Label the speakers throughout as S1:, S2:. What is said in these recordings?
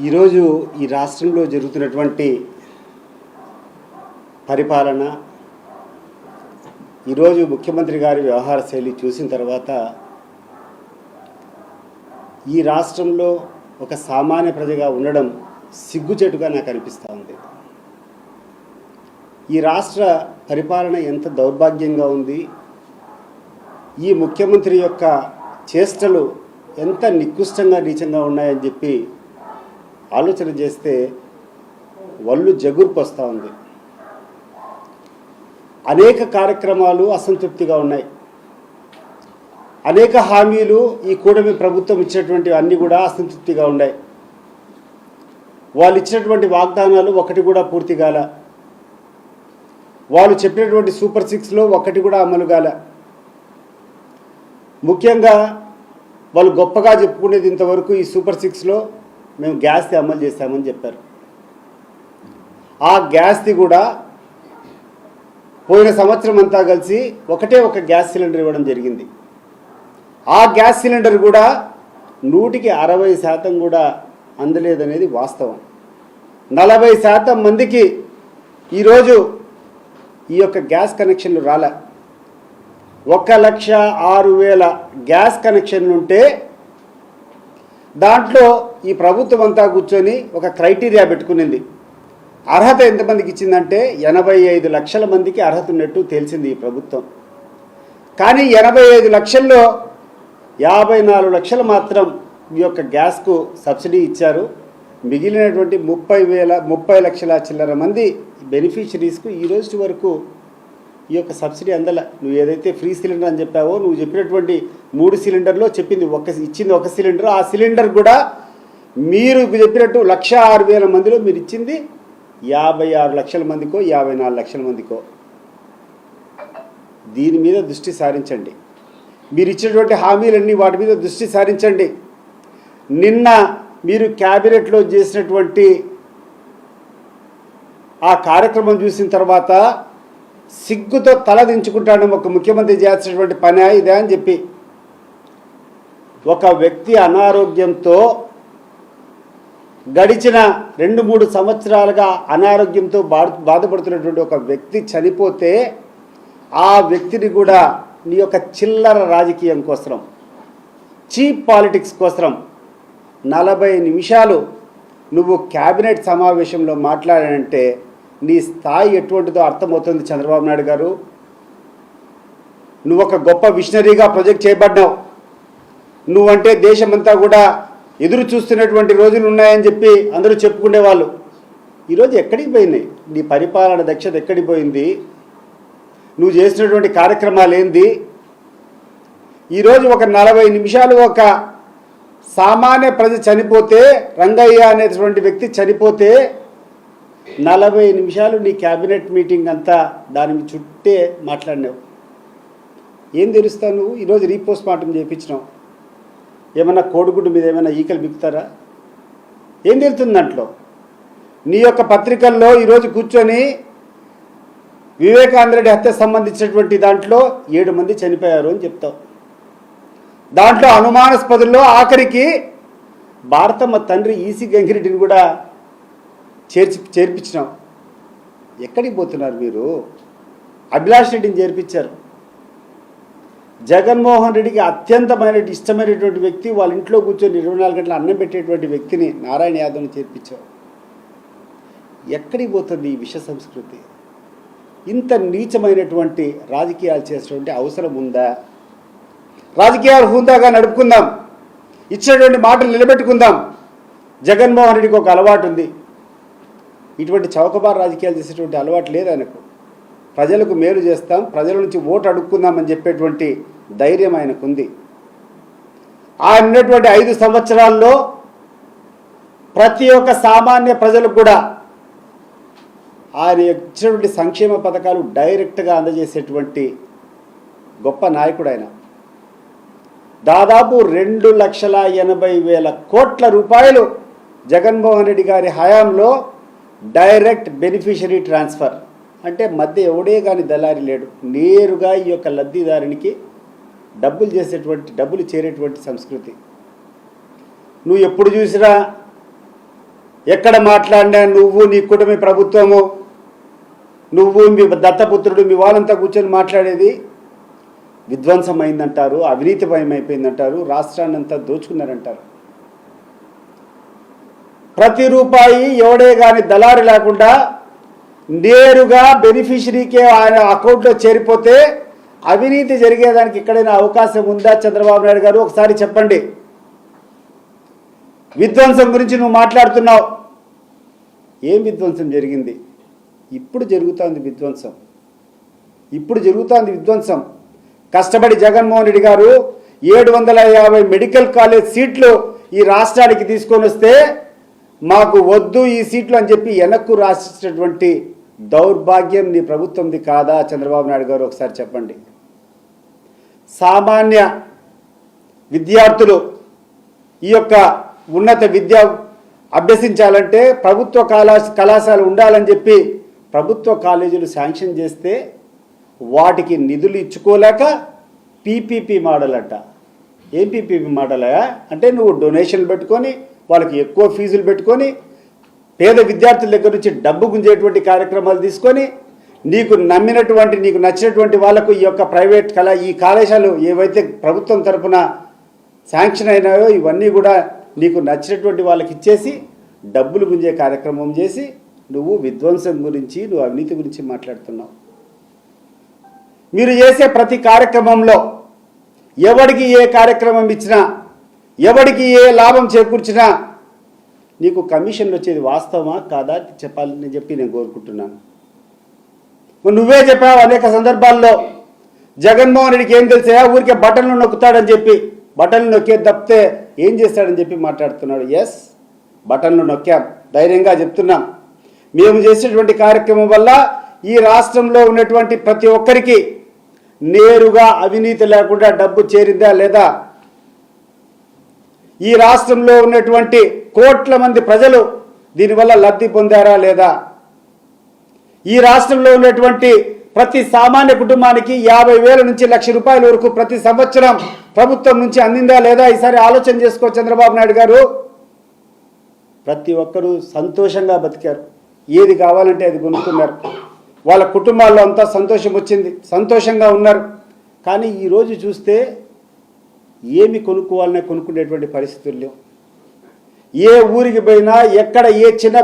S1: ఈరోజు ఈ రాష్ట్రంలో జరుగుతున్నటువంటి పరిపాలన, ఈరోజు ముఖ్యమంత్రి గారి వ్యవహార శైలి చూసిన తర్వాత ఈ రాష్ట్రంలో ఒక సామాన్య ప్రజగా ఉండడం సిగ్గుచేటుగా నాకు అనిపిస్తూ ఉంది. ఈ రాష్ట్ర పరిపాలన ఎంత దౌర్భాగ్యంగా ఉంది, ఈ ముఖ్యమంత్రి యొక్క చేష్టలు ఎంత నికృష్టంగా నీచంగా ఉన్నాయని చెప్పి ఆలోచన చేస్తే వళ్ళు జగుర్పు వస్తూ ఉంది. అనేక కార్యక్రమాలు అసంతృప్తిగా ఉన్నాయి. అనేక హామీలు ఈ కూటమి ప్రభుత్వం ఇచ్చినటువంటి అన్నీ కూడా అసంతృప్తిగా ఉన్నాయి. వాళ్ళు ఇచ్చినటువంటి వాగ్దానాలు ఒకటి కూడా పూర్తి కాల. వాళ్ళు చెప్పినటువంటి సూపర్ 6లో ఒకటి కూడా అమలు కాల. ముఖ్యంగా వాళ్ళు గొప్పగా చెప్పుకునేది ఇంతవరకు ఈ సూపర్ 6లో మేము గ్యాస్ది అమలు చేస్తామని చెప్పారు. ఆ గ్యాస్ది కూడా పోయిన సంవత్సరం అంతా కలిసి ఒకటే ఒక గ్యాస్ సిలిండర్ ఇవ్వడం జరిగింది. ఆ గ్యాస్ సిలిండర్ కూడా 160% కూడా అందలేదనేది వాస్తవం. 40% మందికి ఈరోజు ఈ యొక్క గ్యాస్ కనెక్షన్లు రాలే. 1,06,000 గ్యాస్ కనెక్షన్లు ఉంటే దాంట్లో ఈ ప్రభుత్వం అంతా కూర్చొని ఒక క్రైటీరియా పెట్టుకునింది. అర్హత ఎంతమందికి ఇచ్చిందంటే 85 లక్షల మందికి అర్హత ఉన్నట్టు తేల్చింది ఈ ప్రభుత్వం. కానీ 85 లక్షల్లో 54 లక్షలు మాత్రం ఈ యొక్క గ్యాస్కు సబ్సిడీ ఇచ్చారు. మిగిలినటువంటి 30 లక్షల చిల్లర మంది బెనిఫిషరీస్కు ఈ రోజు వరకు ఈ యొక్క సబ్సిడీ అందల. నువ్వు ఏదైతే ఫ్రీ సిలిండర్ అని చెప్పావో, నువ్వు చెప్పినటువంటి 3 సిలిండర్లో ఇచ్చింది ఒక సిలిండర్. ఆ సిలిండర్ కూడా మీరు చెప్పినట్టు 1,06,000 మందిలో మీరు ఇచ్చింది 56 లక్షల మందికో 54 లక్షల మందికో. దీని మీద దృష్టి సారించండి. మీరు ఇచ్చినటువంటి హామీలన్నీ వాటి మీద దృష్టి సారించండి. నిన్న మీరు క్యాబినెట్లో చేసినటువంటి ఆ కార్యక్రమం చూసిన తర్వాత సిగ్గుతో తలదించుకుంటాను. ఒక ముఖ్యమంత్రి చేయాల్సినటువంటి పని ఇదే అని చెప్పి ఒక వ్యక్తి అనారోగ్యంతో గడిచిన 2-3 సంవత్సరాలుగా అనారోగ్యంతో బాధపడుతున్నటువంటి ఒక వ్యక్తి చనిపోతే ఆ వ్యక్తిని కూడా నీ యొక్క చిల్లర రాజకీయం కోసం, చీప్ పాలిటిక్స్ కోసం 40 నిమిషాలు నువ్వు క్యాబినెట్ సమావేశంలో మాట్లాడానంటే నీ స్థాయి ఎటువంటిదో అర్థమవుతుంది. చంద్రబాబు నాయుడు గారు, నువ్వు ఒక గొప్ప విషనరీగా ప్రొజెక్ట్ చేయబడ్డావు. నువ్వంటే దేశమంతా కూడా ఎదురు చూస్తున్నటువంటి రోజులు ఉన్నాయని చెప్పి అందరూ చెప్పుకునేవాళ్ళు. ఈరోజు ఎక్కడికి పోయినాయి? నీ పరిపాలన దక్షత ఎక్కడికి పోయింది? నువ్వు చేసినటువంటి కార్యక్రమాలు ఏంది? ఈరోజు ఒక 40 నిమిషాలు ఒక సామాన్య ప్రజ చనిపోతే, రంగయ్య అనేటువంటి వ్యక్తి చనిపోతే 40 నిమిషాలు నీ క్యాబినెట్ మీటింగ్ అంతా దాని చుట్టే మాట్లాడినావు. ఏం తెలుస్తావు నువ్వు? ఈరోజు రీపోస్ట్ మార్టం చేయించినావు. ఏమన్నా కోడిగుడ్డు మీద ఏమైనా ఈకలు బిగుతారా? ఏం తెలుస్తుంది దాంట్లో? నీ యొక్క పత్రికల్లో ఈరోజు కూర్చొని వివేకానంద రెడ్డి హత్య సంబంధించినటువంటి దాంట్లో 7 మంది చనిపోయారు అని చెప్తావు. దాంట్లో అనుమానాస్పదుల్లో ఆఖరికి భారతమ్మ తండ్రి ఈసీ గంగిరెడ్డిని కూడా చేర్పించినాం. ఎక్కడికి పోతున్నారు మీరు? అభిలాష్ రెడ్డిని చేర్పించారు. జగన్మోహన్ రెడ్డికి అత్యంతమైన ఇష్టమైనటువంటి వ్యక్తి, వాళ్ళ ఇంట్లో కూర్చొని 24 గంటలు అన్నం పెట్టేటువంటి వ్యక్తిని నారాయణ యాదవ్ని చేర్పించారు. ఎక్కడికి పోతుంది ఈ విష సంస్కృతి? ఇంత నీచమైనటువంటి రాజకీయాలు చేసేటువంటి అవసరం ఉందా? రాజకీయాలు హుందాగా నడుపుకుందాం, ఇచ్చినటువంటి మాటలు నిలబెట్టుకుందాం. జగన్మోహన్ రెడ్డికి ఒక అలవాటు ఉంది. ఇటువంటి చౌకబార్ రాజకీయాలు చేసేటువంటి అలవాటు లేదు ఆయనకు. ప్రజలకు మేలు చేస్తాం, ప్రజల నుంచి ఓటు అడుక్కుందామని చెప్పేటువంటి ధైర్యం ఆయనకు ఉంది. ఆయన ఉన్నటువంటి 5 సంవత్సరాల్లో ప్రతి ఒక్క సామాన్య ప్రజలకు కూడా ఆయన ఇచ్చినటువంటి సంక్షేమ పథకాలు డైరెక్ట్గా అందజేసేటువంటి గొప్ప నాయకుడు ఆయన. దాదాపు 2,80,000 కోట్ల రూపాయలు జగన్మోహన్ రెడ్డి గారి హయాంలో డైరెక్ట్ బెనిఫిషరీ ట్రాన్స్ఫర్, అంటే మధ్య ఎవడే కానీ దళారి లేడు, నేరుగా ఈ యొక్క లబ్ధిదారునికి డబ్బులు చేరేటువంటి సంస్కృతి. నువ్వు ఎప్పుడు చూసినా ఎక్కడ మాట్లాడినా నువ్వు, నీ కుటుంబ ప్రభుత్వము, నువ్వు, మీ దత్తపుత్రుడు, మీ వాళ్ళంతా కూర్చొని మాట్లాడేది విధ్వంసం అయిందంటారు, అవినీతిమయమైపోయిందంటారు, రాష్ట్రాన్ని అంతా దోచుకున్నారంటారు. ప్రతి రూపాయి ఎవడే కానీ దళారు లేకుండా నేరుగా బెనిఫిషరీకే ఆయన అకౌంట్లో చేరిపోతే అవినీతి జరిగేదానికి ఎక్కడైనా అవకాశం ఉందా చంద్రబాబు నాయుడు గారు? ఒకసారి చెప్పండి. విధ్వంసం గురించి నువ్వు మాట్లాడుతున్నావు. ఏం విధ్వంసం జరిగింది? ఇప్పుడు జరుగుతోంది విధ్వంసం. కష్టపడి జగన్మోహన్ రెడ్డి గారు 750 మెడికల్ కాలేజ్ సీట్లు ఈ రాష్ట్రానికి తీసుకొని వస్తే మాకు వద్దు ఈ సీట్లు అని చెప్పి వెనక్కు రాసినటువంటి దౌర్భాగ్యం నీ ప్రభుత్వంది కాదా చంద్రబాబు నాయుడు గారు? ఒకసారి చెప్పండి. సామాన్య విద్యార్థులు ఈ యొక్క ఉన్నత విద్య అభ్యసించాలంటే ప్రభుత్వ కళాశాల ఉండాలని చెప్పి ప్రభుత్వ కాలేజీలు శాంక్షన్ చేస్తే వాటికి నిధులు ఇచ్చుకోలేక పీపీపీ మోడల్ అంట. ఏం పీపీపీ మోడల్ అంటే నువ్వు డొనేషన్లు పెట్టుకొని వాళ్ళకి ఎక్కువ ఫీజులు పెట్టుకొని పేద విద్యార్థుల దగ్గర నుంచి డబ్బు గుంజేటువంటి కార్యక్రమాలు తీసుకొని నీకు నమ్మినటువంటి, నీకు నచ్చినటువంటి వాళ్ళకు ఈ యొక్క ప్రైవేట్ ఈ కళాశాలలు ఏవైతే ప్రభుత్వం తరఫున శాంక్షన్ అయినాయో ఇవన్నీ కూడా నీకు నచ్చినటువంటి వాళ్ళకి ఇచ్చేసి డబ్బులు గుంజే కార్యక్రమం చేసి నువ్వు విధ్వంసం గురించి, నువ్వు అవినీతి గురించి మాట్లాడుతున్నావు. మీరు చేసే ప్రతి కార్యక్రమంలో ఎవరికి ఏ కార్యక్రమం ఇచ్చినా, ఎవరికి ఏ లాభం చేకూర్చినా నీకు కమిషన్లు వచ్చేది వాస్తవమా కాదా చెప్పాలని చెప్పి నేను కోరుకుంటున్నాను. నువ్వే చెప్పావు అనేక సందర్భాల్లో జగన్మోహన్ రెడ్డికి ఏం తెలిసా, ఊరికే బటన్లు నొక్కుతాడని చెప్పి, బటన్లు నొక్కే తప్పితే ఏం చేస్తాడని చెప్పి మాట్లాడుతున్నాడు. ఎస్, బటన్లు నొక్కాం, ధైర్యంగా చెప్తున్నాం. మేము చేసేటువంటి కార్యక్రమం వల్ల ఈ రాష్ట్రంలో ఉన్నటువంటి ప్రతి ఒక్కరికి నేరుగా అవినీతి లేకుండా డబ్బు చేరిందా లేదా, ఈ రాష్ట్రంలో ఉన్నటువంటి కోట్ల మంది ప్రజలు దీనివల్ల లబ్ధి పొందారా లేదా, ఈ రాష్ట్రంలో ఉన్నటువంటి ప్రతి సామాన్య కుటుంబానికి 50,000 నుంచి 1,00,000 రూపాయల వరకు ప్రతి సంవత్సరం ప్రభుత్వం నుంచి అందిందా లేదా ఈసారి ఆలోచన చేసుకో చంద్రబాబు నాయుడు గారు. ప్రతి ఒక్కరూ సంతోషంగా బతికారు, ఏది కావాలంటే అది కొనుక్కున్నారు, వాళ్ళ కుటుంబాల్లో అంతా సంతోషం వచ్చింది, సంతోషంగా ఉన్నారు. కానీ ఈరోజు చూస్తే ఏమి కొనుక్కోవాలనే కొనుక్కునేటువంటి పరిస్థితులు లేవు. ఏ ఊరికి పోయినా, ఎక్కడ ఏ చిన్న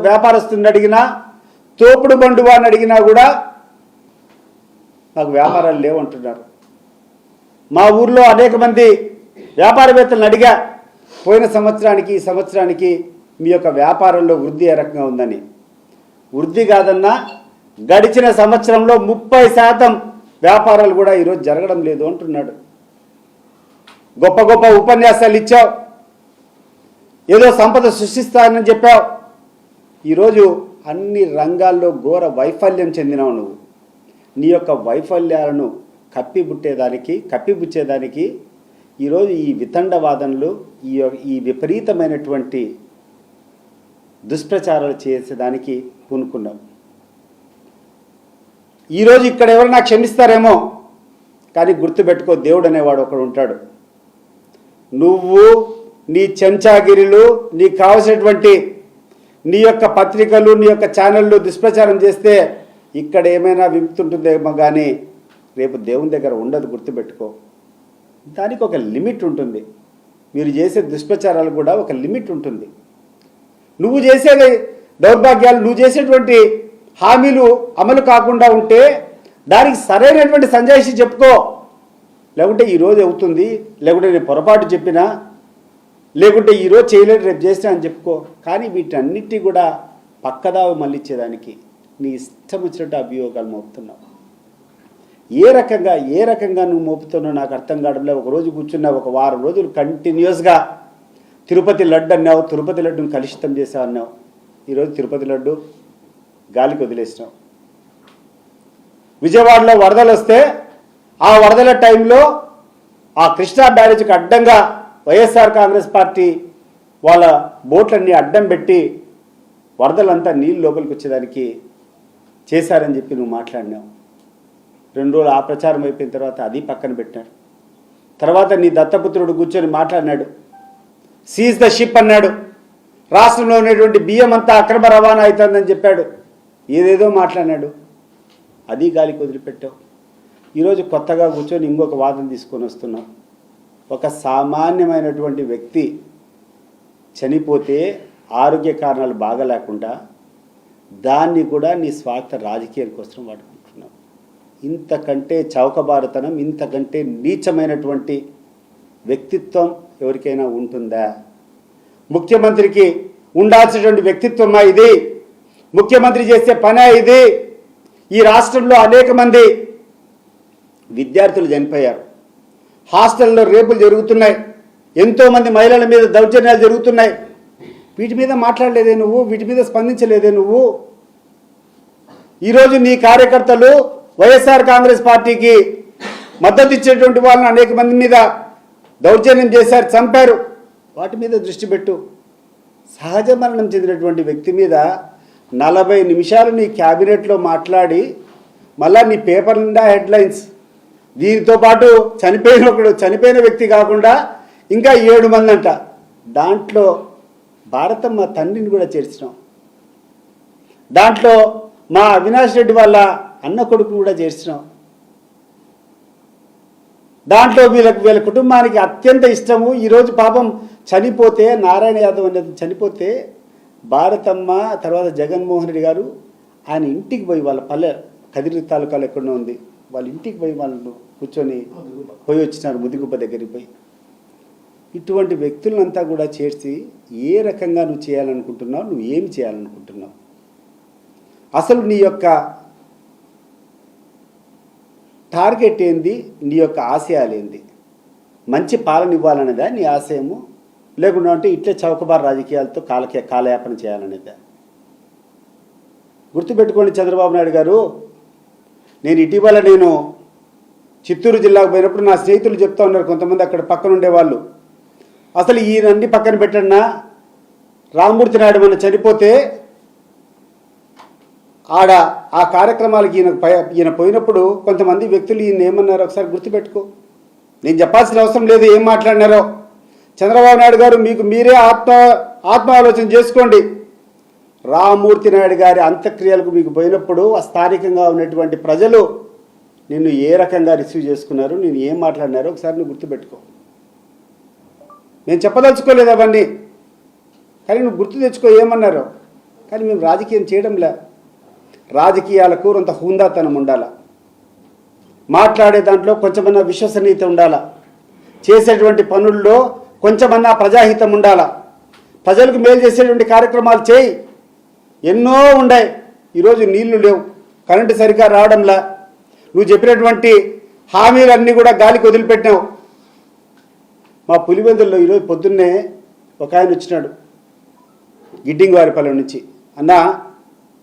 S1: వ్యాపారస్తుని అడిగినా, తోపుడు బండువాన్ని అడిగినా కూడా మాకు వ్యాపారాలు లేవంటున్నారు. మా ఊర్లో అనేక మంది వ్యాపారవేత్తలను అడిగా, పోయిన సంవత్సరానికి ఈ సంవత్సరానికి మీ యొక్క వ్యాపారంలో వృద్ధి ఏ రకంగా ఉందని. వృద్ధి కాదన్నా గడిచిన సంవత్సరంలో 30% వ్యాపారాలు కూడా ఈరోజు జరగడం లేదు అంటున్నాడు. గొప్ప గొప్ప ఉపన్యాసాలు ఇచ్చావు, ఏదో సంపద సృష్టిస్తానని చెప్పావు. ఈరోజు అన్ని రంగాల్లో ఘోర వైఫల్యం చెందినావు నువ్వు. నీ యొక్క వైఫల్యాలను కప్పిపుచ్చేదానికి ఈరోజు ఈ వితండవాదనలు, ఈ విపరీతమైనటువంటి దుష్ప్రచారాలు చేసేదానికి పూనుకున్నావు. ఈరోజు ఇక్కడ ఎవరైనా క్షమిస్తారేమో, కానీ గుర్తుపెట్టుకో, దేవుడు అనేవాడు ఒకడు ఉంటాడు. నువ్వు నీ చెంచాగిరిలు, నీకు కావలసినటువంటి నీ యొక్క పత్రికలు, నీ యొక్క ఛానళ్ళు దుష్ప్రచారం చేస్తే ఇక్కడ ఏమైనా విముక్తుంటుందేమో, కానీ రేపు దేవుని దగ్గర ఉండదు, గుర్తుపెట్టుకో. దానికి ఒక లిమిట్ ఉంటుంది. మీరు చేసే దుష్ప్రచారాలు కూడా ఒక లిమిట్ ఉంటుంది. నువ్వు చేసేది దౌర్భాగ్యాలు, నువ్వు చేసేటువంటి హామీలు అమలు కాకుండా ఉంటే దానికి సరైనటువంటి సంజాయిషి చెప్పుకో. లేకుంటే ఈరోజు అవుతుంది, లేకుంటే నేను పొరపాటు చెప్పినా, లేకుంటే ఈరోజు చేయలేదు రేపు చేసినా అని చెప్పుకో. కానీ వీటన్నిటి కూడా పక్కదావ మళ్ళించేదానికి నీ ఇష్టం వచ్చినట్టు అభియోగాలు మోపుతున్నావు. ఏ రకంగా నువ్వు మోపుతున్నావు నాకు అర్థం కావడంలో. ఒకరోజు కూర్చున్నావు, ఒక వారం రోజులు కంటిన్యూస్గా తిరుపతి లడ్డు అన్నావు, తిరుపతి లడ్డును కలుషితం చేసావు అన్నావు. ఈరోజు తిరుపతి లడ్డు గాలికి వదిలేసినావు. విజయవాడలో వరదలు వస్తే ఆ వరదల టైంలో ఆ కృష్ణా బ్యారేజ్కి అడ్డంగా వైఎస్ఆర్ కాంగ్రెస్ పార్టీ వాళ్ళ బోట్లన్నీ అడ్డం పెట్టి వరదలంతా నీళ్ళు లోపలికి వచ్చేదానికి చేశారని చెప్పి నువ్వు మాట్లాడినావు. 2 రోజులు ఆ ప్రచారం అయిపోయిన తర్వాత అది పక్కన పెట్టినాడు. తర్వాత నీ దత్తపుత్రుడు కూర్చొని మాట్లాడినాడు, సీజ్ ద షిప్ అన్నాడు. రాష్ట్రంలో ఉన్నటువంటి బియ్యం అంతా అక్రమ రవాణా అవుతుందని చెప్పాడు, ఏదేదో మాట్లాడినాడు, అది గాలికి వదిలిపెట్టావు. ఈరోజు కొత్తగా కూర్చొని ఇంకొక వాదన తీసుకొని వస్తున్నావు. ఒక సామాన్యమైనటువంటి వ్యక్తి చనిపోతే ఆరోగ్య కారణాలు బాగలేకుండా దాన్ని కూడా నీ స్వార్థ రాజకీయం కోసం వాడుకుంటున్నావు. ఇంతకంటే చౌకబారుతనం, ఇంతకంటే నీచమైనటువంటి వ్యక్తిత్వం ఎవరికైనా ఉంటుందా? ముఖ్యమంత్రికి ఉండాల్సినటువంటి వ్యక్తిత్వమా ఇది? ముఖ్యమంత్రి చేసే పనే ఇది? ఈ రాష్ట్రంలో అనేక మంది విద్యార్థులు చనిపోయారు, హాస్టల్లో రేపులు జరుగుతున్నాయి, ఎంతోమంది మహిళల మీద దౌర్జన్యాలు జరుగుతున్నాయి. వీటి మీద మాట్లాడలేదే నువ్వు? వీటి మీద స్పందించలేదే నువ్వు? ఈరోజు నీ కార్యకర్తలు వైఎస్ఆర్ కాంగ్రెస్ పార్టీకి మద్దతు ఇచ్చేటువంటి వాళ్ళని అనేక మంది మీద దౌర్జన్యం చేశారు, చంపారు. వాటి మీద దృష్టి పెట్టు. సహజ మరణం చెందినటువంటి వ్యక్తి మీద 40 నిమిషాలు నీ క్యాబినెట్లో మాట్లాడి మళ్ళా నీ పేపర్ నిండా హెడ్లైన్స్. దీనితో పాటు చనిపోయిన వ్యక్తి కాకుండా ఇంకా 7 మంది అంట. దాంట్లో భారతమ్మ తండ్రిని కూడా చేర్చినాం, దాంట్లో మా అవినాష్ రెడ్డి వాళ్ళ అన్న కొడుకును కూడా చేర్చినాం. దాంట్లో వీళ్ళ కుటుంబానికి అత్యంత ఇష్టము. ఈరోజు పాపం చనిపోతే, నారాయణ యాదవ్ అనేది చనిపోతే భారతమ్మ తర్వాత జగన్మోహన్ రెడ్డి గారు ఆయన ఇంటికి పోయి, వాళ్ళ పల్లె కదిరి తాలూకాలో ఎక్కడో ఉంది, వాళ్ళ ఇంటికి పోయి వాళ్ళు కూర్చొని పోయి వచ్చినారు, ముదిగుబ్బ దగ్గరికి పోయి. ఇటువంటి వ్యక్తులంతా కూడా చేర్చి ఏ రకంగా నువ్వు చేయాలనుకుంటున్నావు, నువ్వు ఏమి చేయాలనుకుంటున్నావు, అసలు నీ యొక్క టార్గెట్ ఏంది, నీ యొక్క ఆశయాలు ఏంది? మంచి పాలన ఇవ్వాలనేదా నీ ఆశయము, లేకుండా అంటే ఇట్లే చౌకబారు రాజకీయాలతో కాలయాపన చేయాలనేదా? గుర్తుపెట్టుకోండి చంద్రబాబు నాయుడు గారు, నేను ఇటీవల చిత్తూరు జిల్లాకు పోయినప్పుడు నా స్నేహితులు చెప్తా ఉన్నారు, కొంతమంది అక్కడ పక్కన ఉండేవాళ్ళు, అసలు ఈయనన్ని పక్కన పెట్టన్నా రామ్మూర్తి నాయుడు మన చనిపోతే ఆడ ఆ కార్యక్రమాలకి ఈయన పోయినప్పుడు కొంతమంది వ్యక్తులు ఈయన ఏమన్నారో ఒకసారి గుర్తుపెట్టుకో. నేను చెప్పాల్సిన అవసరం లేదు ఏం మాట్లాడినారో. చంద్రబాబు నాయుడు గారు మీకు మీరే ఆత్మాలోచన చేసుకోండి. రామ్మూర్తి నాయుడు గారి అంత్యక్రియలకు మీకు పోయినప్పుడు స్థానికంగా ఉన్నటువంటి ప్రజలు నిన్ను ఏ రకంగా రిసీవ్ చేసుకున్నారు, నేను ఏం మాట్లాడినారో ఒకసారి నువ్వు గుర్తుపెట్టుకో. నేను చెప్పదలుచుకోలేదు అవన్నీ, కానీ నువ్వు గుర్తు తెచ్చుకో ఏమన్నారో. కానీ మేము రాజకీయం చేయడంలే. రాజకీయాలకు కొంత హుందాతనం ఉండాలా, మాట్లాడే దాంట్లో కొంచెమన్నా విశ్వసనీయత ఉండాలా, చేసేటువంటి పనుల్లో కొంచెమన్నా ప్రజాహితం ఉండాలా, ప్రజలకు మేలు చేసేటువంటి కార్యక్రమాలు చేయి. ఎన్నో ఉన్నాయి. ఈరోజు నీళ్లు లేవు, కరెంటు సరిగ్గా రావడంలా, నువ్వు చెప్పినటువంటి హామీలన్నీ కూడా గాలికి వదిలిపెట్టినావు. మా పులివెందుల్లో ఈరోజు పొద్దున్నే ఒక ఆయన వచ్చినాడు గిడ్డింగ్వారిపల్లె నుంచి, అన్న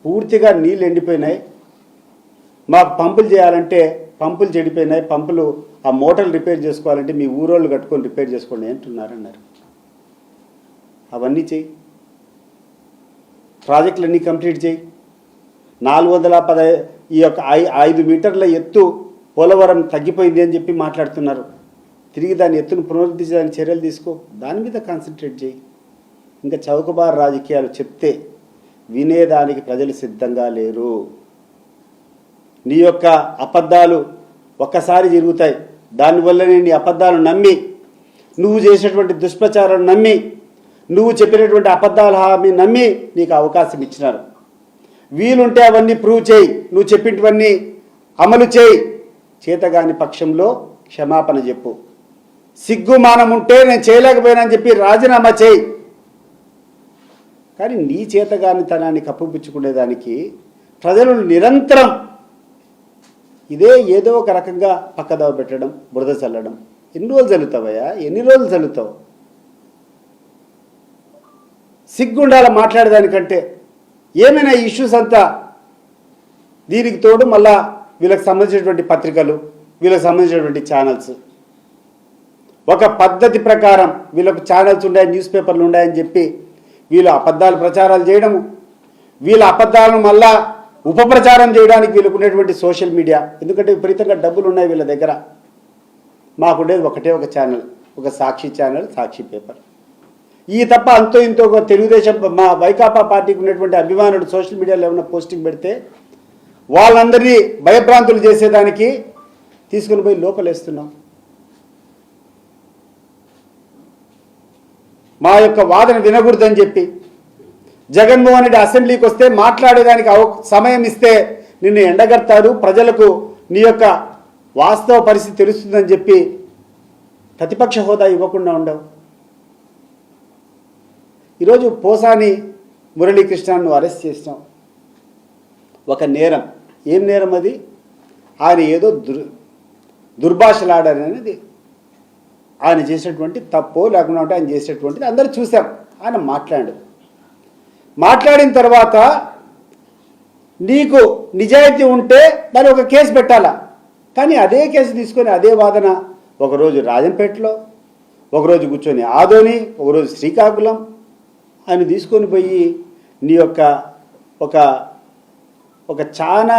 S1: పూర్తిగా నీళ్ళు ఎండిపోయినాయి, మాకు పంపులు చేయాలంటే పంపులు చెడిపోయినాయి, పంపులు ఆ మోటార్లు రిపేర్ చేసుకోవాలంటే మీ ఊరోళ్ళు కట్టుకొని రిపేర్ చేసుకోండి అంటున్నారన్నారు. అవన్నీ చెయ్యి, ప్రాజెక్టులన్నీ కంప్లీట్ చేయి. 410 ఈ యొక్క 5 మీటర్ల ఎత్తు పోలవరం తగ్గిపోయింది అని చెప్పి మాట్లాడుతున్నారు. తిరిగి దాని ఎత్తును పునరుద్ధరించడానికి చర్యలు తీసుకో, దాని మీద కాన్సన్ట్రేట్ చేయి. ఇంకా చౌకబారు రాజకీయాలు చెప్తే వినేదానికి ప్రజలు సిద్ధంగా లేరు. నీ యొక్క అబద్ధాలు ఒక్కసారి జరుగుతాయి, దానివల్లనే నీ అబద్ధాలు నమ్మి, నువ్వు చేసేటువంటి దుష్ప్రచారం నమ్మి, నువ్వు చెప్పినటువంటి అబద్ధాల హామీ నమ్మి నీకు అవకాశం ఇచ్చినారు. వీలుంటే అవన్నీ ప్రూవ్ చేయి, నువ్వు చెప్పినవన్నీ అమలు చేయి. చేతగాని పక్షంలో క్షమాపణ చెప్పు. సిగ్గుమానం ఉంటే నేను చేయలేకపోయినా అని చెప్పి రాజీనామా చేయి. కానీ నీ చేతగానితనాన్ని కప్పుపుచ్చుకునేదానికి ప్రజలు నిరంతరం ఇదే ఏదో ఒక రకంగా పక్కదవ పెట్టడం, బురద చల్లడం. ఎన్ని రోజులు చల్లుతావయ్యా? ఎన్ని రోజులు చల్లుతావు? సిగ్గుండాల మాట్లాడేదానికంటే. ఏమైనా ఇష్యూస్ అంతా దీనికి తోడు మళ్ళా వీళ్ళకి సంబంధించినటువంటి పత్రికలు, వీళ్ళకి సంబంధించినటువంటి ఛానల్స్ ఒక పద్ధతి ప్రకారం వీళ్ళకు ఛానల్స్ ఉన్నాయి, న్యూస్ పేపర్లు ఉన్నాయని చెప్పి వీళ్ళు అబద్ధాలు ప్రచారాలు చేయడము, వీళ్ళ అబద్ధాలను మళ్ళా ఉపప్రచారం చేయడానికి వీళ్ళకు ఉన్నటువంటి సోషల్ మీడియా. ఎందుకంటే విపరీతంగా డబ్బులు ఉన్నాయి వీళ్ళ దగ్గర. మాకుండేది ఒకటే ఒక ఛానల్, ఒక సాక్షి ఛానల్, సాక్షి పేపర్. ఈ తప్ప అంతో ఇంతో తెలుగుదేశం మా వైకాపా పార్టీకి ఉన్నటువంటి అభిమానులు సోషల్ మీడియాలో ఏమైనా పోస్టింగ్ పెడితే వాళ్ళందరినీ భయభ్రాంతులు చేసేదానికి తీసుకుని పోయి లోపలేస్తున్నాం. మా యొక్క వాదన వినకూడదని చెప్పి జగన్మోహన్ రెడ్డి అసెంబ్లీకి వస్తే మాట్లాడేదానికి సమయం ఇస్తే నిన్ను ఎండగడతారు, ప్రజలకు నీ యొక్క వాస్తవ పరిస్థితి తెలుస్తుందని చెప్పి ప్రతిపక్ష హోదా ఇవ్వకుండా ఉండవు. ఈరోజు పోసాని మురళీకృష్ణను అరెస్ట్ చేసినాం. ఒక నేరం. ఏం నేరం అది? ఆయన ఏదో దుర్భాషలాడనేది ఆయన చేసినటువంటి తప్పో లేకుండా ఉంటే ఆయన చేసేటువంటిది అందరూ చూసాం. ఆయన మాట్లాడిన తర్వాత నీకు నిజాయితీ ఉంటే దాని ఒక కేసు పెట్టాలా. కానీ అదే కేసు తీసుకొని అదే వాదన ఒకరోజు రాజంపేటలో, ఒకరోజు కూర్చొని ఆదోని, ఒకరోజు శ్రీకాకుళం ఆయన తీసుకొని పోయి నీ యొక్క ఒక చాలా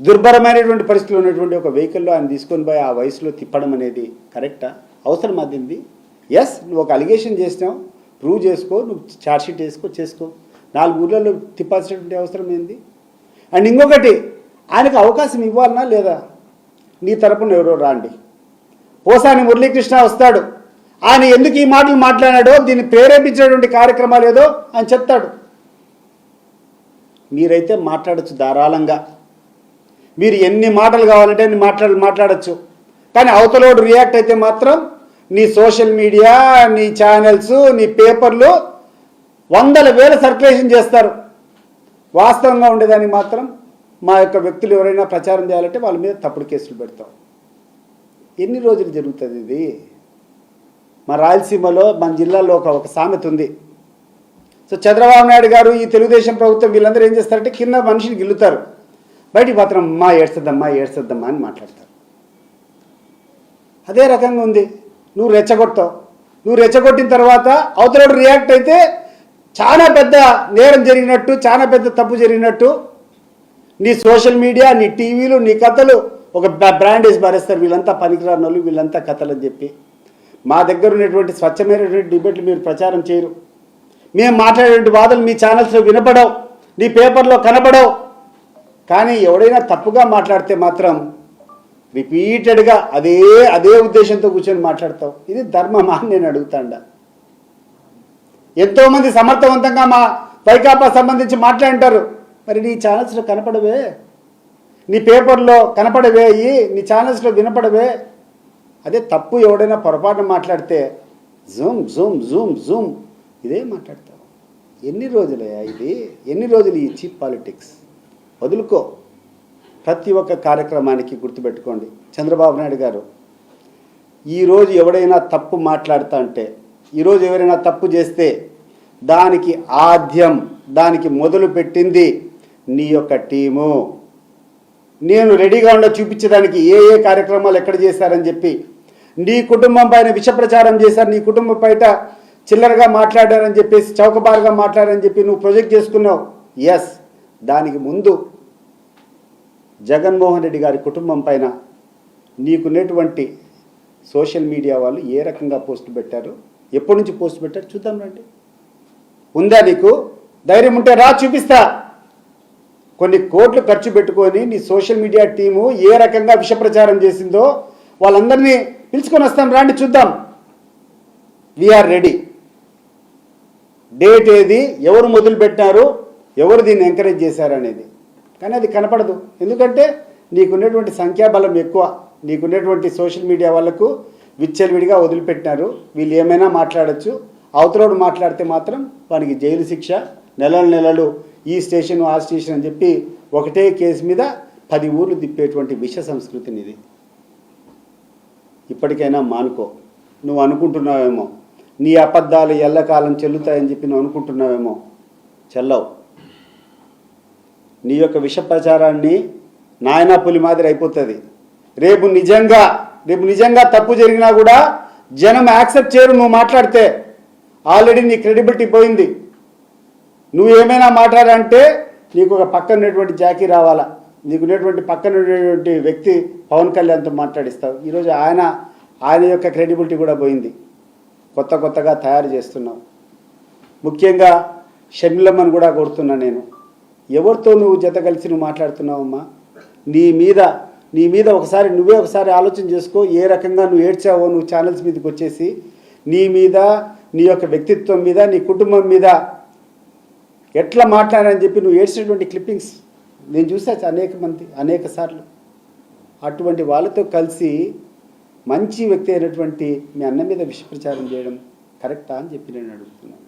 S1: దుర్భరమైనటువంటి పరిస్థితులు ఉన్నటువంటి ఒక వెహికల్లో ఆయన తీసుకొని పోయి ఆ వయసులో తిప్పడం అనేది కరెక్టా? అవసరం అదింది. ఎస్, నువ్వు ఒక అలిగేషన్ చేసినావు, ప్రూవ్ చేసుకో, నువ్వు ఛార్జ్షీట్ చేసుకో. 4 ఊర్లలో తిప్పాల్సినటువంటి అవసరం ఏంది? అండ్ ఇంకొకటి, ఆయనకు అవకాశం ఇవ్వాలన్నా లేదా? నీ తరపున ఎవరో రాండి, పోసాని మురళీకృష్ణ వస్తాడు, ఆయన ఎందుకు ఈ మాటలు మాట్లాడాడో, దీన్ని ప్రేరేపించినటువంటి కార్యక్రమాలు ఏదో ఆయన చెప్తాడు. మీరైతే మాట్లాడచ్చు ధారాళంగా, మీరు ఎన్ని మాటలు కావాలంటే అన్ని మాట్లాడచ్చు. కానీ అవతలోడు రియాక్ట్ అయితే మాత్రం నీ సోషల్ మీడియా, నీ ఛానల్స్, నీ పేపర్లు 100,000 సర్క్యులేషన్ చేస్తారు. వాస్తవంగా ఉండేదానికి మాత్రం మా యొక్క వ్యక్తులు ఎవరైనా ప్రచారం చేయాలంటే వాళ్ళ మీద తప్పుడు కేసులు పెడతాం. ఎన్ని రోజులు జరుగుతుంది ఇది? మా రాయలసీమలో, మన జిల్లాలో ఒక సామెత ఉంది. సో చంద్రబాబు నాయుడు గారు, ఈ తెలుగుదేశం ప్రభుత్వం వీళ్ళందరూ ఏం చేస్తారంటే కింద మనిషిని గిల్లుతారు, బయటికి మాత్రం ఏడ్చద్దమ్మా అని మాట్లాడతారు. అదే రకంగా ఉంది. నువ్వు రెచ్చగొట్టిన తర్వాత అవతల రియాక్ట్ అయితే చాలా పెద్ద నేరం జరిగినట్టు, చాలా పెద్ద తప్పు జరిగినట్టు నీ సోషల్ మీడియా, నీ టీవీలు, నీ కథలు ఒక బ్రాండేజ్ భరేస్తారు. వీళ్ళంతా పనికిరాని వాళ్ళు, వీళ్ళంతా కథలు అని చెప్పి. మా దగ్గర ఉన్నటువంటి స్వచ్ఛమైనటువంటి డిబేట్లు మీరు ప్రచారం చేయరు. మేము మాట్లాడేటువంటి వాదనలు మీ ఛానల్స్లో వినపడవు, నీ పేపర్లో కనపడవు. కానీ ఎవడైనా తప్పుగా మాట్లాడితే మాత్రం రిపీటెడ్గా అదే ఉద్దేశంతో కూర్చొని మాట్లాడతావు. ఇది ధర్మమా అని నేను అడుగుతాండా. ఎంతోమంది సమర్థవంతంగా మా వైకాపా సంబంధించి మాట్లాడింటారు. మరి నీ ఛానల్స్లో కనపడవే, నీ పేపర్లో కనపడవే, నీ ఛానల్స్లో వినపడవే. అదే తప్పు ఎవడైనా పొరపాటున మాట్లాడితే జూమ్ ఇదే మాట్లాడతావు. ఎన్ని రోజులయ్యా ఇది? ఎన్ని రోజులు ఈ చీప్ పాలిటిక్స్? వదులుకో. ప్రతి ఒక్క కార్యక్రమానికి గుర్తుపెట్టుకోండి, చంద్రబాబు నాయుడు గారు ఈరోజు ఎవడైనా తప్పు మాట్లాడుతా అంటే, ఈరోజు ఎవరైనా తప్పు చేస్తే దానికి ఆద్యం, దానికి మొదలు పెట్టింది నీ యొక్క టీము. నేను రెడీగా ఉండ చూపించడానికి ఏ కార్యక్రమాలు ఎక్కడ చేశారని చెప్పి, నీ కుటుంబం పైన విష ప్రచారం చేశారు, నీ కుటుంబం బయట చిల్లరగా మాట్లాడారని చెప్పేసి, చౌకబారుగా మాట్లాడారని చెప్పి నువ్వు ప్రొజెక్ట్ చేసుకున్నావు. ఎస్, దానికి ముందు జగన్మోహన్ రెడ్డి గారి కుటుంబం పైన నీకున్నటువంటి సోషల్ మీడియా వాళ్ళు ఏ రకంగా పోస్ట్ పెట్టారు, ఎప్పటి నుంచి పోస్ట్ పెట్టారు చూద్దాం రండి. ఉందా నీకు ధైర్యం? ఉంటే రా, చూపిస్తా. కొన్ని కోట్లు ఖర్చు పెట్టుకొని నీ సోషల్ మీడియా టీము ఏ రకంగా విష ప్రచారం చేసిందో వాళ్ళందరినీ పిలుచుకొని వస్తాం, రాండి చూద్దాం. We are ready. డేట్ ఏది, ఎవరు మొదలు పెట్టారు, ఎవరు దీన్ని ఎంకరేజ్ చేశారు అనేది. కానీ అది కనపడదు. ఎందుకంటే నీకున్నటువంటి సంఖ్యాబలం ఎక్కువ, నీకున్నటువంటి సోషల్ మీడియా వాళ్ళకు విచ్చలవిడిగా వదిలిపెట్టినారు. వీళ్ళు ఏమైనా మాట్లాడచ్చు. అవతలోడు మాట్లాడితే మాత్రం వానికి జైలు శిక్ష, నెలలు ఈ స్టేషన్ ఆ స్టేషన్ అని చెప్పి ఒకటే కేసు మీద 10 ఊర్లు తిప్పేటువంటి విష సంస్కృతిని ఇది. ఇప్పటికైనా మానుకో. నువ్వు అనుకుంటున్నావేమో నీ అబద్ధాలు ఎల్లకాలం చెల్లుతాయని చెప్పి నువ్వు అనుకుంటున్నావేమో, చెల్లవు. నీ యొక్క విష ప్రచారాన్ని నాయనా పులి మాదిరి అయిపోతుంది. రేపు నిజంగా తప్పు జరిగినా కూడా జనం యాక్సెప్ట్ చేయరు. నువ్వు మాట్లాడితే ఆల్రెడీ నీ క్రెడిబిలిటీ పోయింది. నువ్వు ఏమైనా మాట్లాడంటే నీకు ఒక పక్కన ఉన్నటువంటి జాకీ రావాలా, నీకున్నటువంటి పక్కన ఉన్నటువంటి వ్యక్తి పవన్ కళ్యాణ్తో మాట్లాడిస్తావు. ఈరోజు ఆయన యొక్క క్రెడిబిలిటీ కూడా పోయింది. కొత్తగా తయారు చేస్తున్నావు. ముఖ్యంగా షర్మిలమ్మను కూడా కోరుతున్నా నేను, ఎవరితో నువ్వు జత కలిసి నువ్వు మాట్లాడుతున్నావమ్మా? నీ మీద నువ్వే ఒకసారి ఆలోచన చేసుకో. ఏ రకంగా నువ్వు ఏడ్చావో నువ్వు ఛానల్స్ మీదకి వచ్చేసి, నీ మీద, నీ యొక్క వ్యక్తిత్వం మీద, నీ కుటుంబం మీద ఎట్లా మాట్లాడాలని చెప్పి నువ్వు ఏడ్చినటువంటి క్లిప్పింగ్స్ నేను చూసా అనేక సార్లు. అటువంటి వాళ్ళతో కలిసి మంచి వ్యక్తి అయినటువంటి మీ అన్న మీద విష ప్రచారం చేయడం కరెక్టా అని చెప్పి నేను అడుగుతున్నాను.